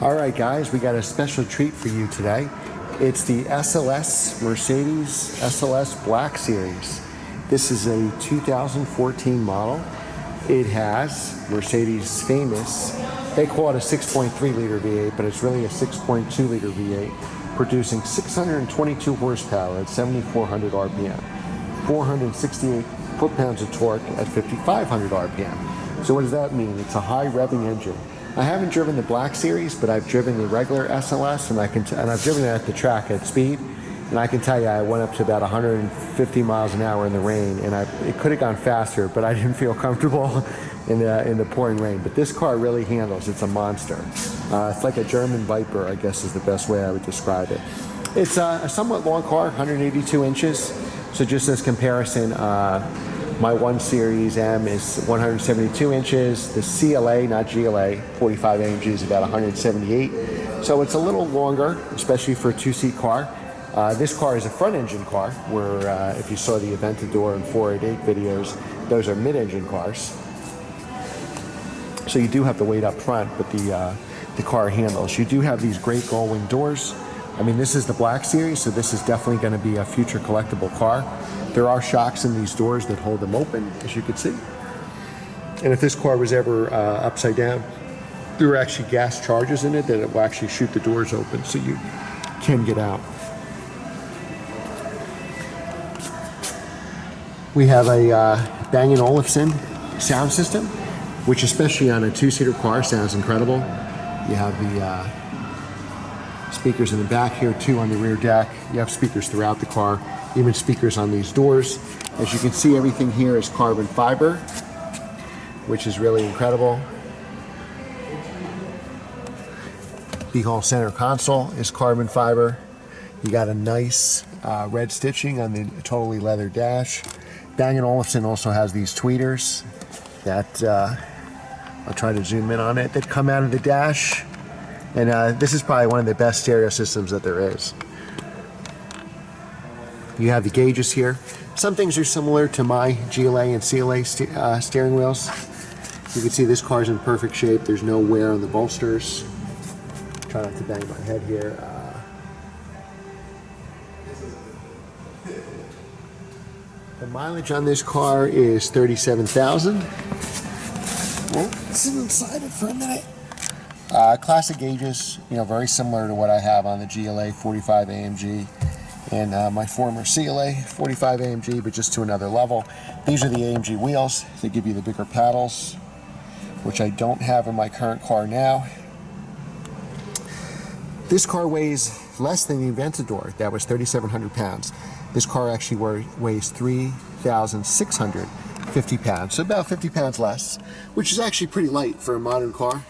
Alright guys, we got a special treat for you today. It's the Mercedes SLS Black Series. This is a 2014 model. It has Mercedes' famous, they call it a 6.3 liter V8, but it's really a 6.2 liter V8, producing 622 horsepower at 7,400 RPM, 468 foot-pounds of torque at 5,500 RPM. So what does that mean? It's a high revving engine. I haven't driven the Black Series, but I've driven the regular SLS, and I've driven it at the track at speed, and I can tell you I went up to about 150 miles an hour in the rain, and it could have gone faster, but I didn't feel comfortable in the pouring rain. But this car really handles. It's a monster. It's like a German Viper, I guess is the best way I would describe it. It's a somewhat long car, 182 inches. So just as comparison, my 1 Series M is 172 inches. The CLA, not GLA, 45 AMG is about 178. So it's a little longer, especially for a 2-seat car. This car is a front-engine car, where if you saw the Aventador and 488 videos, those are mid-engine cars. So you do have the weight up front, but the car handles. You do have these great gull-wing doors. I mean, this is the Black Series, so this is definitely going to be a future collectible car. There are shocks in these doors that hold them open, as you can see. And if this car was ever upside down, there are actually gas charges in it that it will actually shoot the doors open so you can get out. We have a Bang & Olufsen sound system, which especially on a 2-seater car sounds incredible. You have the speakers in the back here, 2 on the rear deck. You have speakers throughout the car, even speakers on these doors. As you can see, everything here is carbon fiber, which is really incredible. The whole center console is carbon fiber. You got a nice red stitching on the totally leather dash. Bang & Olufsen also has these tweeters that, I'll try to zoom in on it, that come out of the dash. And this is probably one of the best stereo systems that there is. You have the gauges here. Some things are similar to my GLA and CLA steering wheels. You can see this car's in perfect shape. There's no wear on the bolsters. Try not to bang my head here. The mileage on this car is 37,000. Well, sit inside it for a minute. Classic gauges, very similar to what I have on the GLA 45 AMG and my former CLA 45 AMG, but just to another level. These are the AMG wheels. They give you the bigger paddles, which I don't have in my current car now. This car weighs less than the Aventador. That was 3,700 pounds. This car actually weighs 3,650 pounds, so about 50 pounds less, which is actually pretty light for a modern car.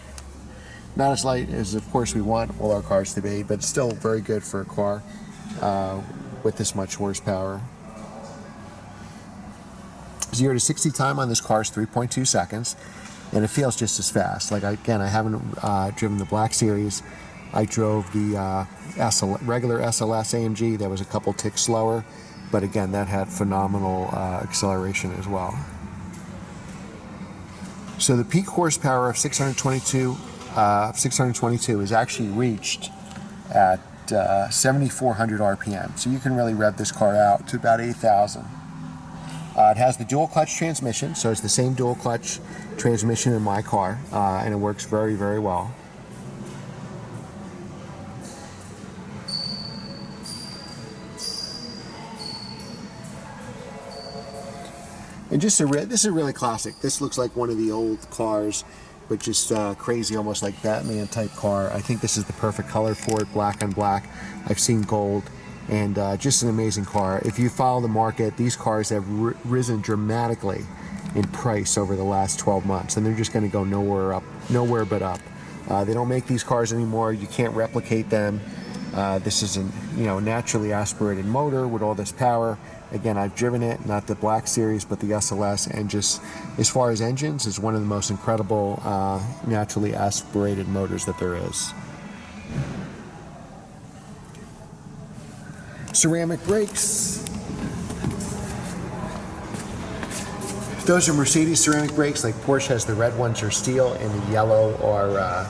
Not as light as, of course, we want all our cars to be, but still very good for a car with this much horsepower. 0 to 60 time on this car is 3.2 seconds, and it feels just as fast. Like, again, I haven't driven the Black Series. I drove the regular SLS AMG. That was a couple ticks slower, but again, that had phenomenal acceleration as well. So the peak horsepower of 622 is actually reached at 7,400 RPM. So you can really rev this car out to about 8,000. It has the dual clutch transmission, so it's the same dual clutch transmission in my car, and it works very, very well. And this is really classic. This looks like one of the old cars, but just crazy, almost like Batman type car. I think this is the perfect color for it, black on black. I've seen gold, and just an amazing car. If you follow the market, these cars have risen dramatically in price over the last 12 months, and they're just going to go nowhere but up. They don't make these cars anymore. You can't replicate them. This is a naturally aspirated motor with all this power. Again, I've driven it, not the Black Series, but the SLS, and just as far as engines, it's one of the most incredible naturally aspirated motors that there is. Ceramic brakes. Those are Mercedes ceramic brakes, like Porsche has the red ones are steel and the yellow are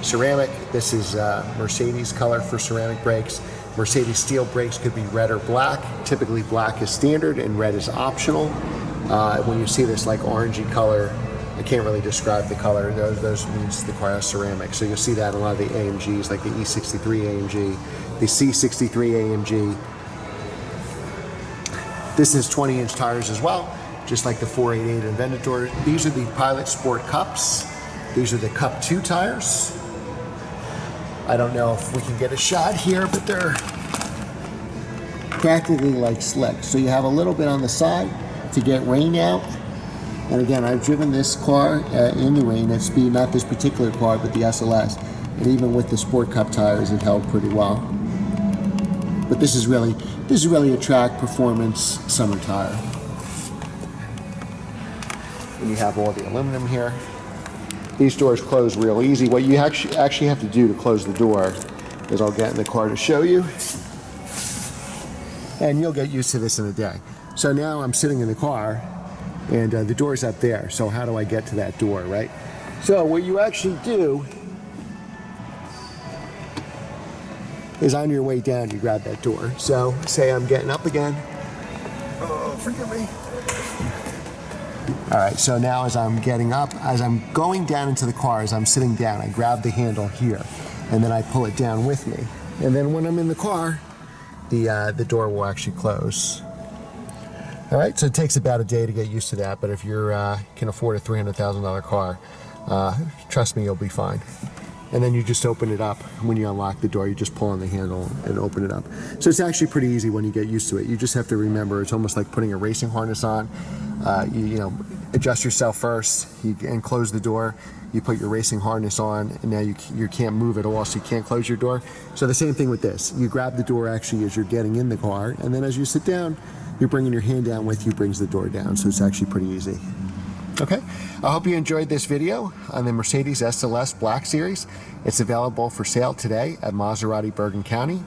ceramic. This is Mercedes color for ceramic brakes. Mercedes steel brakes could be red or black. Typically black is standard and red is optional. When you see this like orangey color, I can't really describe the color. Those means the car has ceramic. So you'll see that in a lot of the AMGs, like the E63 AMG, the C63 AMG. This is 20-inch tires as well, just like the 488 Aventador. These are the Pilot Sport Cups. These are the Cup 2 tires. I don't know if we can get a shot here, but they're practically like slick. So you have a little bit on the side to get rain out. And again, I've driven this car in the rain at speed, not this particular car, but the SLS. And even with the Sport Cup tires, it held pretty well. But this is really a track performance summer tire. And you have all the aluminum here. These doors close real easy. What you actually have to do to close the door is I'll get in the car to show you. And you'll get used to this in a day. So now I'm sitting in the car and the door's up there. So how do I get to that door, right? So what you actually do is on your way down, you grab that door. So say I'm getting up again. Oh, forgive me. All right, so now as I'm getting up, as I'm going down into the car, as I'm sitting down, I grab the handle here, and then I pull it down with me. And then when I'm in the car, the door will actually close. All right, so it takes about a day to get used to that, but if you can afford a $300,000 car, trust me, you'll be fine. And then you just open it up. When you unlock the door, you just pull on the handle and open it up. So it's actually pretty easy when you get used to it. You just have to remember, it's almost like putting a racing harness on. You know, adjust yourself first and close the door. You put your racing harness on, and now you can't move at all, so you can't close your door. So the same thing with this. You grab the door actually as you're getting in the car, and then as you sit down, you're bringing your hand down with you, brings the door down. So it's actually pretty easy. Okay, I hope you enjoyed this video on the Mercedes SLS Black Series. It's available for sale today at Maserati Bergen County.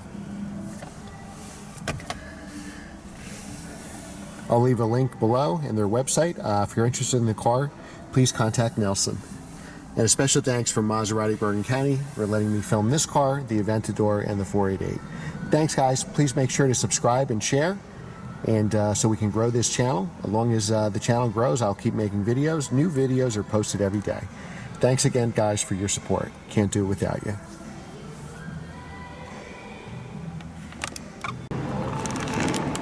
I'll leave a link below in their website. If you're interested in the car, please contact Nelson. And a special thanks from Maserati Bergen County for letting me film this car, the Aventador, and the 488. Thanks guys, please make sure to subscribe and share. And so we can grow this channel. As long as the channel grows, I'll keep making videos. New videos are posted every day. Thanks again, guys, for your support. Can't do it without you.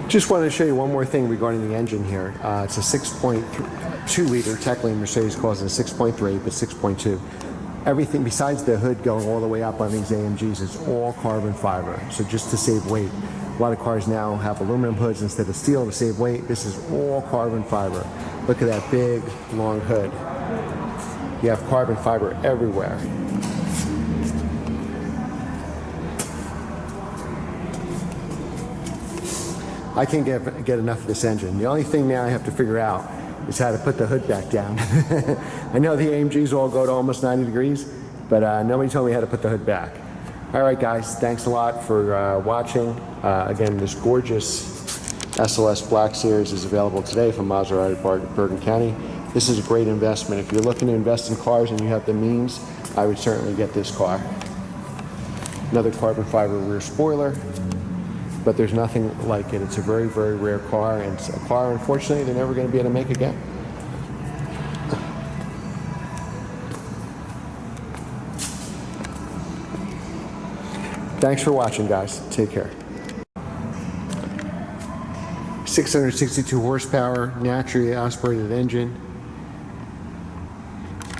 Just wanted to show you one more thing regarding the engine here. It's a 6.2 liter. Technically, Mercedes calls it a 6.3, but 6.2. Everything besides the hood going all the way up on these AMGs is all carbon fiber. So just to save weight. A lot of cars now have aluminum hoods instead of steel to save weight. This is all carbon fiber. Look at that big, long hood. You have carbon fiber everywhere. I can't get enough of this engine. The only thing now I have to figure out is how to put the hood back down. I know the AMGs all go to almost 90 degrees, but nobody told me how to put the hood back. All right, guys, thanks a lot for watching. Again, this gorgeous SLS Black Series is available today from Maserati Bergen County. This is a great investment. If you're looking to invest in cars and you have the means, I would certainly get this car. Another carbon fiber rear spoiler, but there's nothing like it. It's a very, very rare car, and it's a car, unfortunately, they're never going to be able to make again. Thanks for watching, guys. Take care. 662 horsepower, naturally aspirated engine.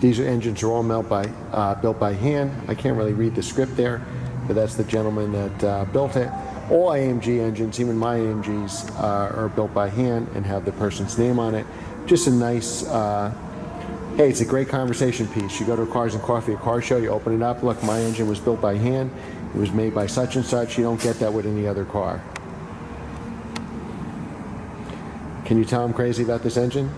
These engines are all built by hand. I can't really read the script there, but that's the gentleman that built it. All AMG engines, even my AMGs, are built by hand and have the person's name on it. Just a nice, hey, it's a great conversation piece. You go to a Cars and Coffee, a car show, you open it up, look, my engine was built by hand. It was made by such and such. You don't get that with any other car. Can you tell I'm crazy about this engine?